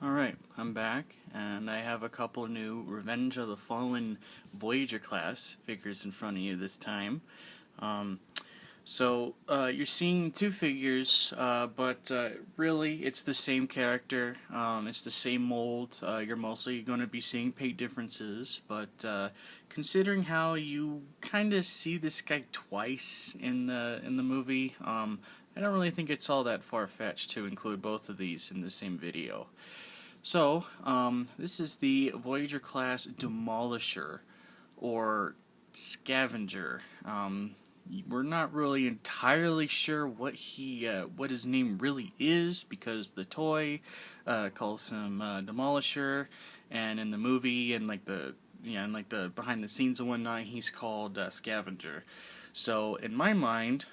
Alright, I'm back, and I have a couple new Revenge of the Fallen Voyager class figures in front of you this time. Um, you're seeing two figures, but really it's the same character, it's the same mold. You're mostly going to be seeing paint differences, but considering how you kind of see this guy twice in the movie, I don't really think it's all that far-fetched to include both of these in the same video. This is the Voyager class Demolishor, or Scavenger. We're not really entirely sure what his name really is, because the toy calls him Demolishor, and in the movie and the behind the scenes and whatnot, he's called Scavenger. So in my mind,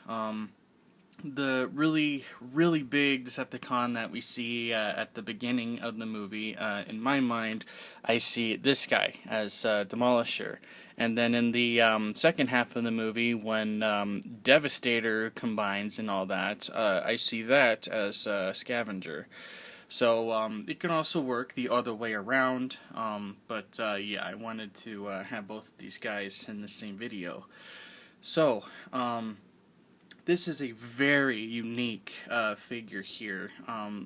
the really big Decepticon that we see at the beginning of the movie, in my mind, I see this guy as Demolishor. And then in the second half of the movie, when Devastator combines and all that, I see that as Scavenger. So it can also work the other way around, but yeah, I wanted to have both of these guys in the same video. So, this is a very unique figure here.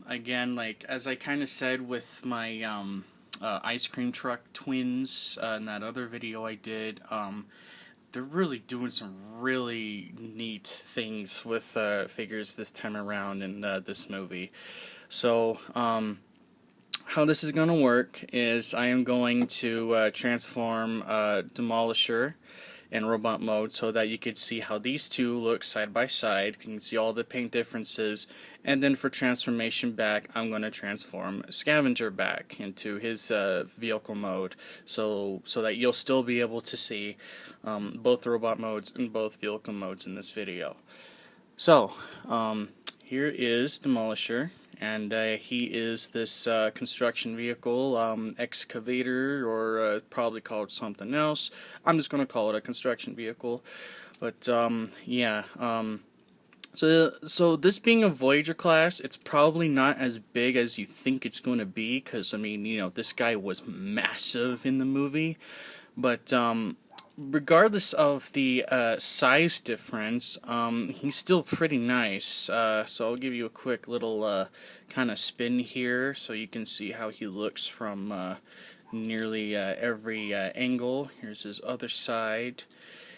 Again, like as I kind of said with my ice cream truck twins in that other video I did, they're really doing some really neat things with figures this time around in this movie. So, how this is going to work is I am going to transform Demolishor in robot mode so that you could see how these two look side by side. You can see all the paint differences, and then for transformation back, I'm going to transform Scavenger back into his vehicle mode, so that you'll still be able to see both robot modes and both vehicle modes in this video. So, here is Demolishor, and he is this construction vehicle, excavator, or probably called something else. I'm just going to call it a construction vehicle. But yeah, so this being a Voyager class, it's probably not as big as you think it's going to be, because I mean, you know, this guy was massive in the movie. But regardless of the size difference, he's still pretty nice. So I'll give you a quick little kind of spin here so you can see how he looks from nearly every angle. Here's his other side.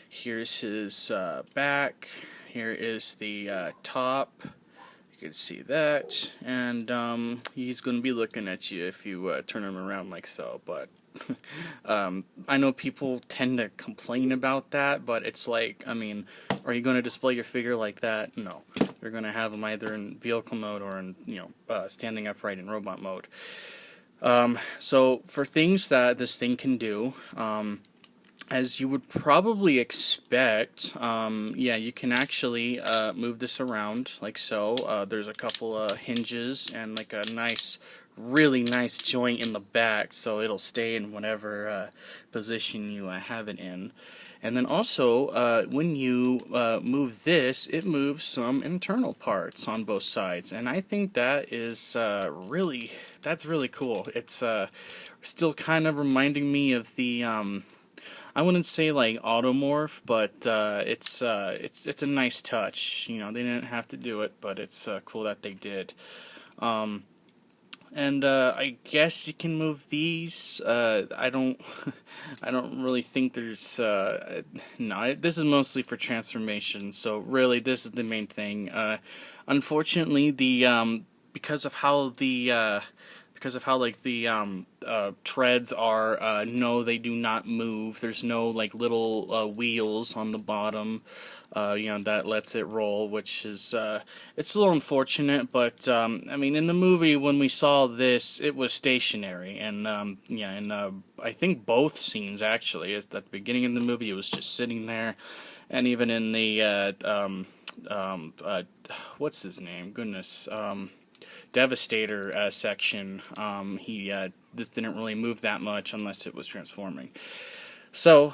Here's his back. Here is the top. You can see that, and he's going to be looking at you if you turn him around like so, but I know people tend to complain about that, but it's like, I mean, are you going to display your figure like that? No. You're going to have him either in vehicle mode or in, standing upright in robot mode. So for things that this thing can do, as you would probably expect, yeah, you can actually move this around like so. There's a couple of hinges and like a really nice joint in the back, so it'll stay in whatever position you have it in. And then also, when you move this, it moves some internal parts on both sides, and I think that is that's really cool. It's still kind of reminding me of the I wouldn't say like Automorph, but it's a nice touch. You know, they didn't have to do it, but it's cool that they did. And I guess you can move these. I don't really think there's no. This is mostly for transformation, so really this is the main thing. Unfortunately, the because of how the treads are, no, they do not move. There's no like little wheels on the bottom, that lets it roll, which is it's a little unfortunate. But I mean, in the movie when we saw this, it was stationary, and I think both scenes actually. At the beginning of the movie, it was just sitting there, and even in the what's his name? Goodness. Devastator section, this didn't really move that much unless it was transforming. So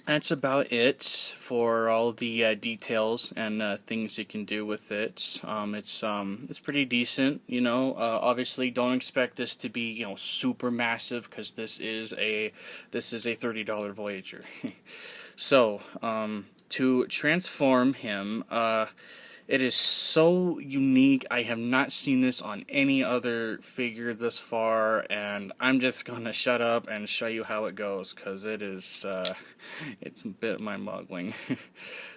that's about it for all the details and things you can do with it. It's pretty decent, you know. Obviously, don't expect this to be, you know, super massive, because this is a $30 Voyager. So to transform him, it is so unique. I have not seen this on any other figure this far, and I'm just gonna shut up and show you how it goes, because it's a bit mind-boggling.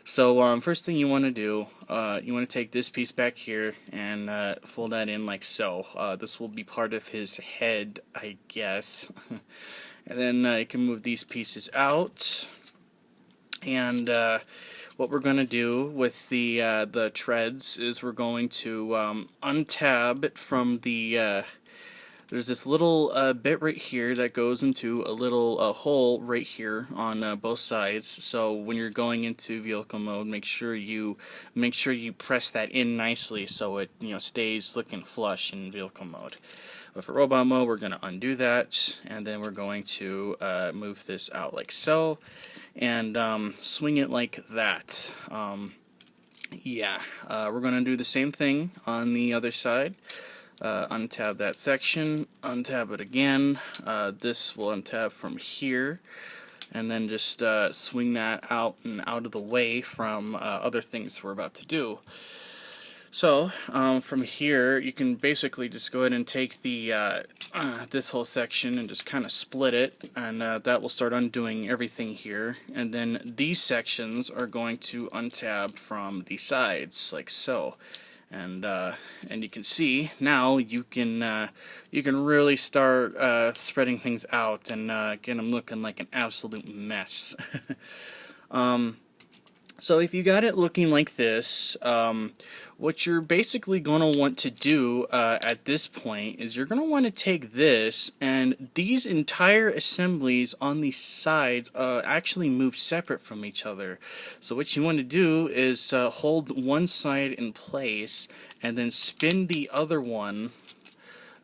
So first thing you want to do, you want to take this piece back here and fold that in like so. This will be part of his head, I guess. And then you can move these pieces out. And what we're going to do with the treads is we're going to untab it from the there's this little bit right here that goes into a little hole right here on both sides. So when you're going into vehicle mode, make sure you press that in nicely so it, you know, stays looking flush in vehicle mode. But for robot mode, we're going to undo that, and then we're going to move this out like so, and swing it like that. We're going to do the same thing on the other side. Untab that section, untab it again. This will untab from here, and then just swing that out and out of the way from other things we're about to do. So from here, you can basically just go ahead and take the this whole section and just kind of split it, and that will start undoing everything here. And then these sections are going to untab from the sides, like so. And you can see now you can really start spreading things out and get them looking like an absolute mess. So if you got it looking like this, what you're basically going to want to do at this point is you're going to want to take this, and these entire assemblies on the sides actually move separate from each other. So what you want to do is hold one side in place and then spin the other one.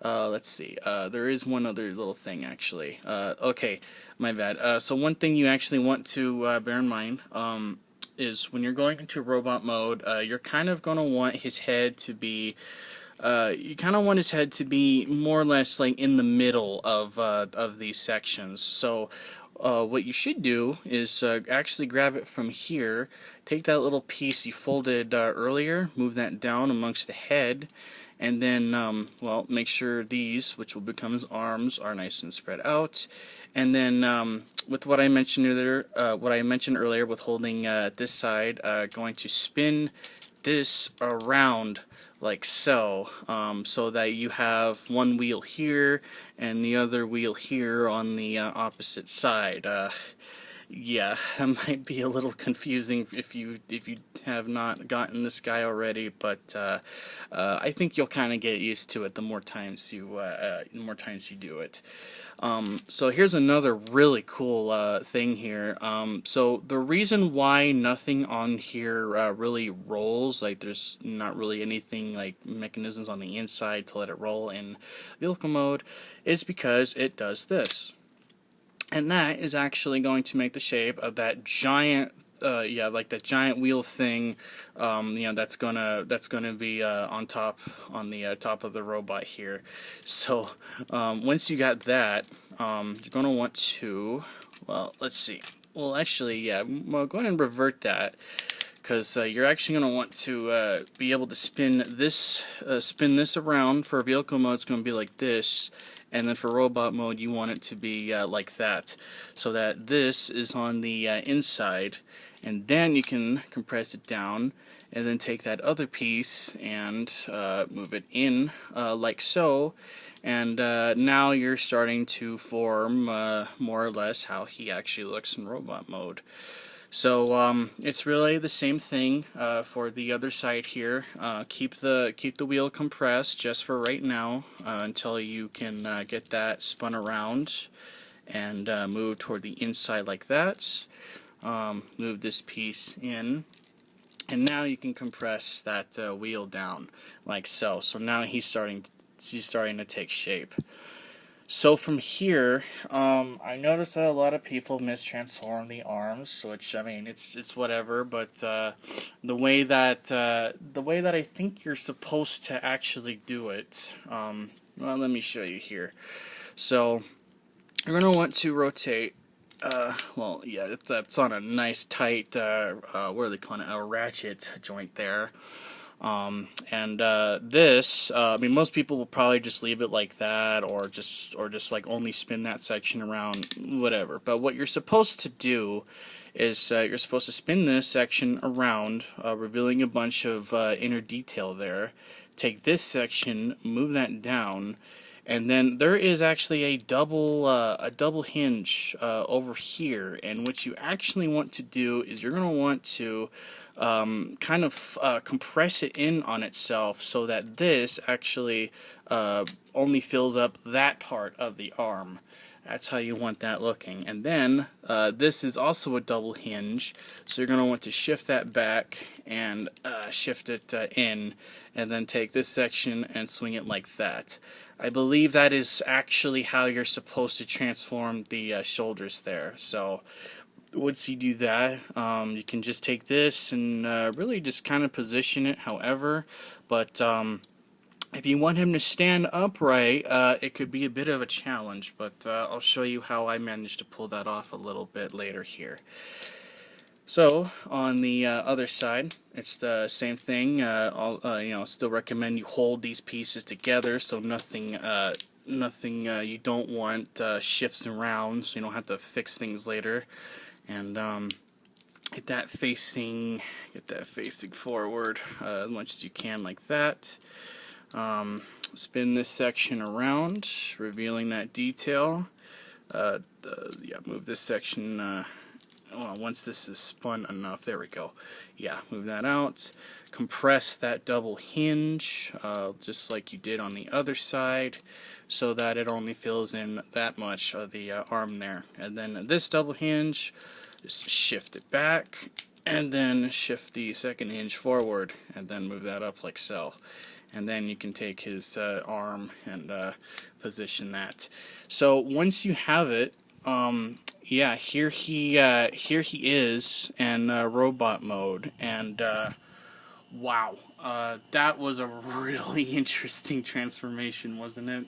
Let's see, there is one other little thing actually. Okay, my bad. So one thing you actually want to bear in mind is when you're going into robot mode, you're kind of going to want his head to be, more or less like in the middle of these sections. So what you should do is actually grab it from here, take that little piece you folded earlier, move that down amongst the head, and then, make sure these, which will become his arms, are nice and spread out. And then, with what I mentioned earlier, with holding this side, going to spin this around like so, so that you have one wheel here and the other wheel here on the opposite side. Yeah, that might be a little confusing if you have not gotten this guy already, but I think you'll kind of get used to it the more times you do it. So here's another really cool thing here. So the reason why nothing on here really rolls, like there's not really anything like mechanisms on the inside to let it roll in vehicle mode, is because it does this. And that is actually going to make the shape of that giant, like that giant wheel thing, that's gonna be on the top of the robot here. So once you got that, you're gonna want to, well, let's see. Well, actually, yeah, well, go ahead and revert that, because you're actually going to want to be able to spin this around. For vehicle mode, it's going to be like this. And then for robot mode, you want it to be like that, so that this is on the inside, and then you can compress it down, and then take that other piece and move it in like so, and now you're starting to form more or less how he actually looks in robot mode. So it's really the same thing for the other side here. Keep the wheel compressed just for right now until you can get that spun around and move toward the inside like that. Move this piece in, and now you can compress that wheel down like so. So now he's starting to take shape. So from here, I noticed that a lot of people mistransform the arms, which I mean, it's whatever. But the way that I think you're supposed to actually do it, well, let me show you here. So you're gonna want to rotate. Well, yeah, that's on a nice tight, what are they calling it? A ratchet joint there. This, I mean, most people will probably just leave it like that, or just like only spin that section around, whatever. But what you're supposed to do is you're supposed to spin this section around, revealing a bunch of inner detail there. Take this section, move that down, and then there is actually a double hinge over here. And what you actually want to do is you're going to want to kind of compress it in on itself so that this actually only fills up that part of the arm. That's how you want that looking. And then this is also a double hinge, so you're going to want to shift that back and shift it in, and then take this section and swing it like that. I believe that is actually how you're supposed to transform the shoulders there. So once you do that, you can just take this and really just kind of position it however. But if you want him to stand upright, it could be a bit of a challenge, but I'll show you how I managed to pull that off a little bit later here. So on the other side, it's the same thing. Still recommend you hold these pieces together so nothing you don't want shifts around, so you don't have to fix things later. And get that facing forward as much as you can, like that. Spin this section around, revealing that detail. Move this section. Once this is spun enough, there we go. Yeah, move that out. Compress that double hinge, just like you did on the other side, so that it only fills in that much of the arm there. And then this double hinge, just shift it back, and then shift the second hinge forward, and then move that up like so. And then you can take his arm and position that. So once you have it, yeah, here he is in robot mode, and wow, that was a really interesting transformation, wasn't it?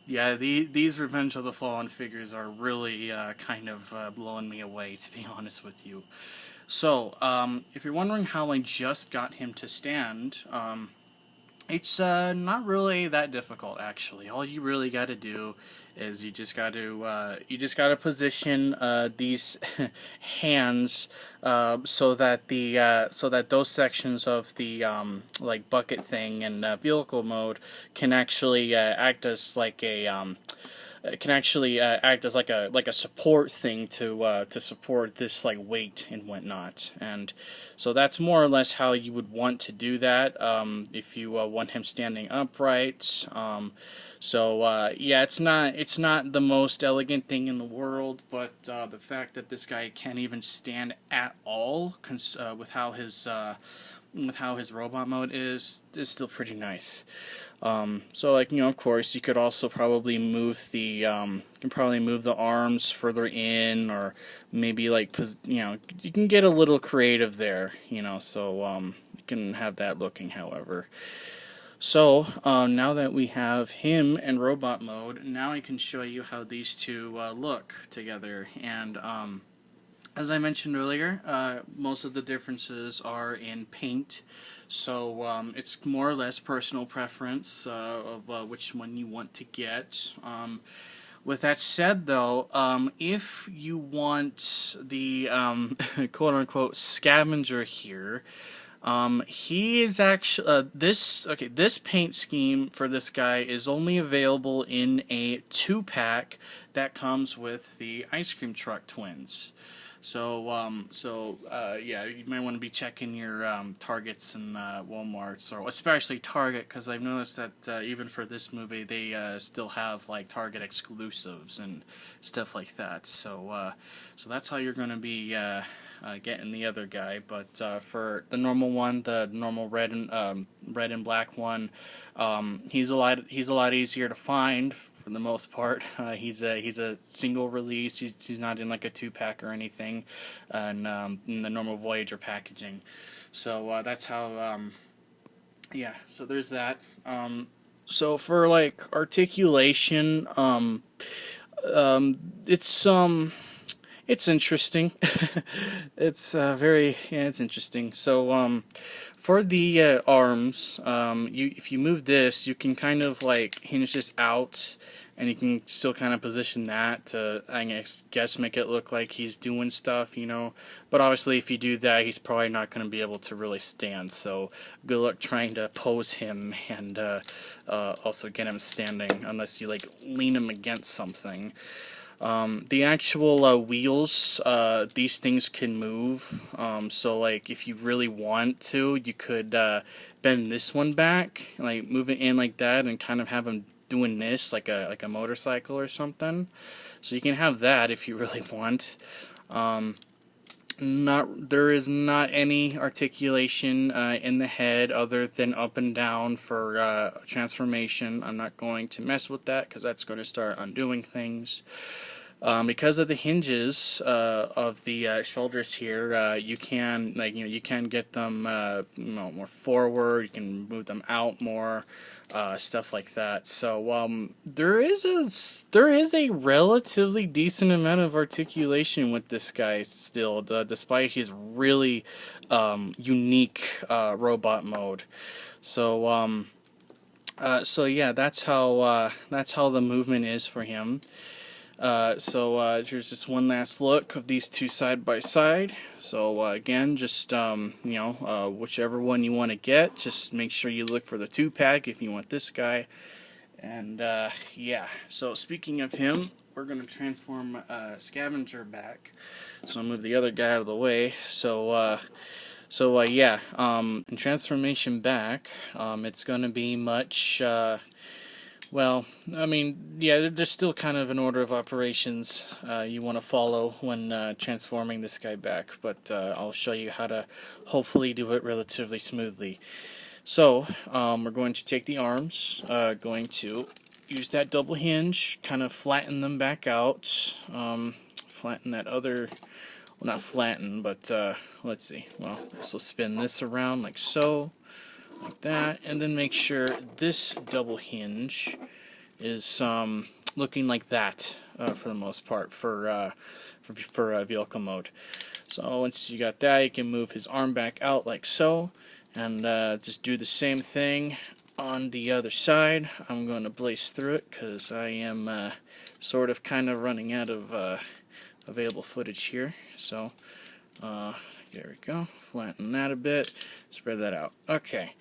Yeah, these Revenge of the Fallen figures are really kind of blowing me away, to be honest with you. So, if you're wondering how I just got him to stand, it's not really that difficult, actually. All you really got to do is you just got to position these hands so that those sections of the like bucket thing and vehicle mode can actually act as like a like a support thing to support this like weight and whatnot. And so that's more or less how you would want to do that if you want him standing upright. Yeah, it's not the most elegant thing in the world, but the fact that this guy can't even stand at all with how his robot mode is still pretty nice. So like, of course you could also probably move the arms further in, or maybe like, you can get a little creative there, so you can have that looking however. So now that we have him in robot mode, now I can show you how these two look together. And as I mentioned earlier, most of the differences are in paint, so it's more or less personal preference of which one you want to get. With that said, though, if you want the quote-unquote scavenger here, he is actually this paint scheme for this guy is only available in a 2-pack that comes with the Ice Cream Truck twins. So, yeah, you might want to be checking your Targets and Walmarts, or especially Target, because I've noticed that even for this movie, they still have like Target exclusives and stuff like that. So, so that's how you're going to be getting the other guy. But for the normal one, the normal red and black one, he's a lot easier to find for the most part. He's a single release. He's not in like a 2-pack or anything, and in the normal Voyager packaging. So that's how. Yeah. So there's that. So for like articulation, it's interesting. It's interesting. So for the arms, if you move this, you can kind of like hinge this out, and you can still kind of position that to, I guess, make it look like he's doing stuff, you know. But obviously, if you do that, he's probably not going to be able to really stand. So good luck trying to pose him and also get him standing, unless you like lean him against something. The actual wheels, these things can move. So like if you really want to, you could bend this one back, like move it in like that, and kind of have him doing this like a motorcycle or something. So you can have that if you really want. There is not any articulation in the head other than up and down for transformation. I'm not going to mess with that because that's going to start undoing things. Because of the hinges of the shoulders here, you can get them more forward. You can move them out more, stuff like that. So there is a relatively decent amount of articulation with this guy still, despite his really unique robot mode. So yeah, that's how the movement is for him. So here's just one last look of these two side by side. So again, just whichever one you want to get, just make sure you look for the 2-pack if you want this guy. And yeah, so speaking of him, we're going to transform Scavenger back. So I'll move the other guy out of the way. So yeah, in transformation back, it's going to be much. Well, I mean, yeah, there's still kind of an order of operations you want to follow when transforming this guy back, but I'll show you how to hopefully do it relatively smoothly. So, we're going to take the arms, going to use that double hinge, kind of flatten them back out, flatten that other, well, not flatten, but let's see, well, this will spin this around like so. Like that, and then make sure this double hinge is looking like that for the most part for vehicle mode. So once you got that, you can move his arm back out like so, and just do the same thing on the other side. I'm going to blaze through it because I am sort of kind of running out of available footage here. So there we go. Flatten that a bit. Spread that out. Okay.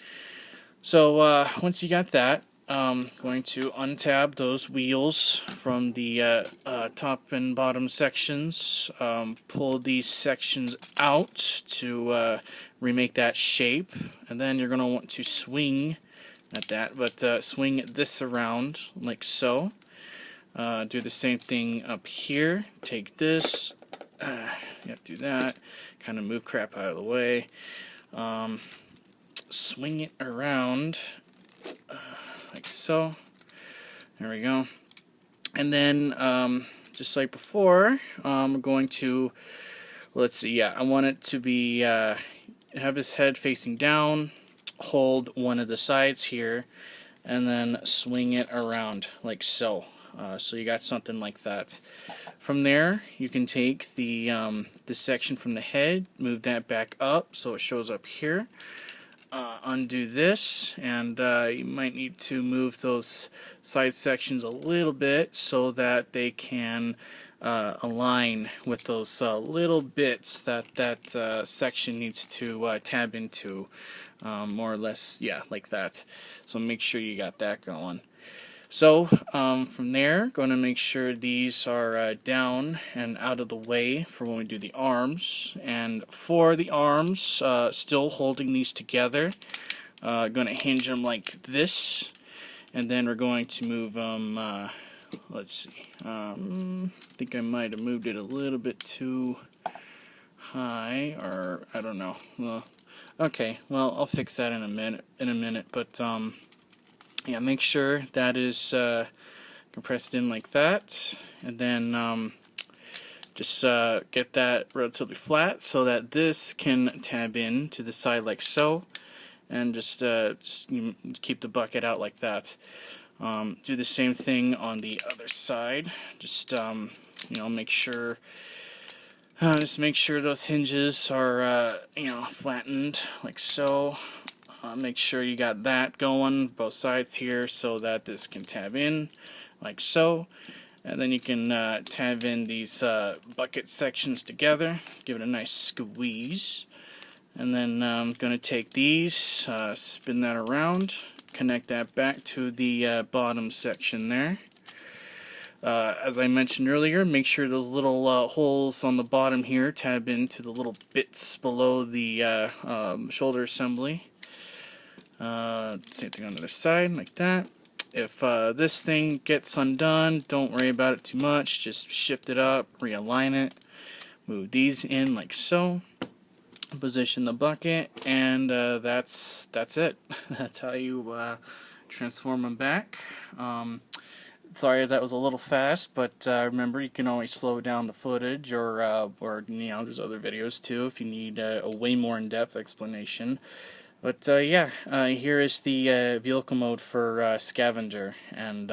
So once you got that, I'm going to untab those wheels from the top and bottom sections. Pull these sections out to remake that shape. And then you're going to want to swing, not that, but swing this around like so. Do the same thing up here. Take this. Yeah, do that. Kind of move crap out of the way. Swing it around like so. There we go. And then just like before, I'm going to, let's see, yeah, I want it to be have his head facing down, hold one of the sides here, and then swing it around like so. So you got something like that. From there, you can take the this section from the head, move that back up so it shows up here. Undo this, and you might need to move those side sections a little bit so that they can align with those little bits that section needs to tab into, more or less, yeah, like that. So make sure you got that going. So from there, going to make sure these are down and out of the way for when we do the arms. And for the arms, still holding these together, going to hinge them like this. And then we're going to move them, let's see, I think I might have moved it a little bit too high, or I don't know. Okay, well, I'll fix that in a minute. But yeah, make sure that is compressed in like that, and then just get that relatively flat so that this can tab in to the side like so, and just keep the bucket out like that. Do the same thing on the other side. Just make sure. Just make sure those hinges are flattened like so. Make sure you got that going both sides here so that this can tab in like so. And then you can tab in these bucket sections together, give it a nice squeeze. And then I'm going to take these, spin that around, connect that back to the bottom section there. As I mentioned earlier, make sure those little holes on the bottom here tab into the little bits below the shoulder assembly. Same thing on the other side, like that. If this thing gets undone, don't worry about it too much. Just shift it up, realign it, move these in like so, position the bucket, and that's it. That's how you transform them back. Sorry that was a little fast, but remember, you can always slow down the footage, or there's other videos too if you need a way more in-depth explanation. But yeah, here is the vehicle mode for Scavenger, and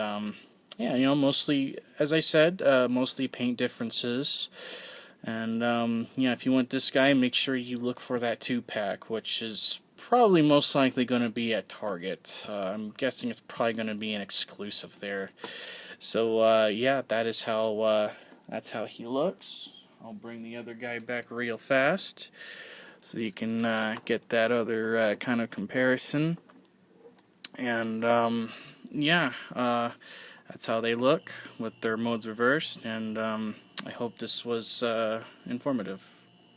yeah, mostly, as I said, mostly paint differences. And yeah, if you want this guy, make sure you look for that 2-pack, which is probably most likely going to be at Target. I'm guessing it's probably going to be an exclusive there. So yeah, that's how he looks. I'll bring the other guy back real fast, so you can get that other kind of comparison. And yeah, that's how they look with their modes reversed, and I hope this was informative.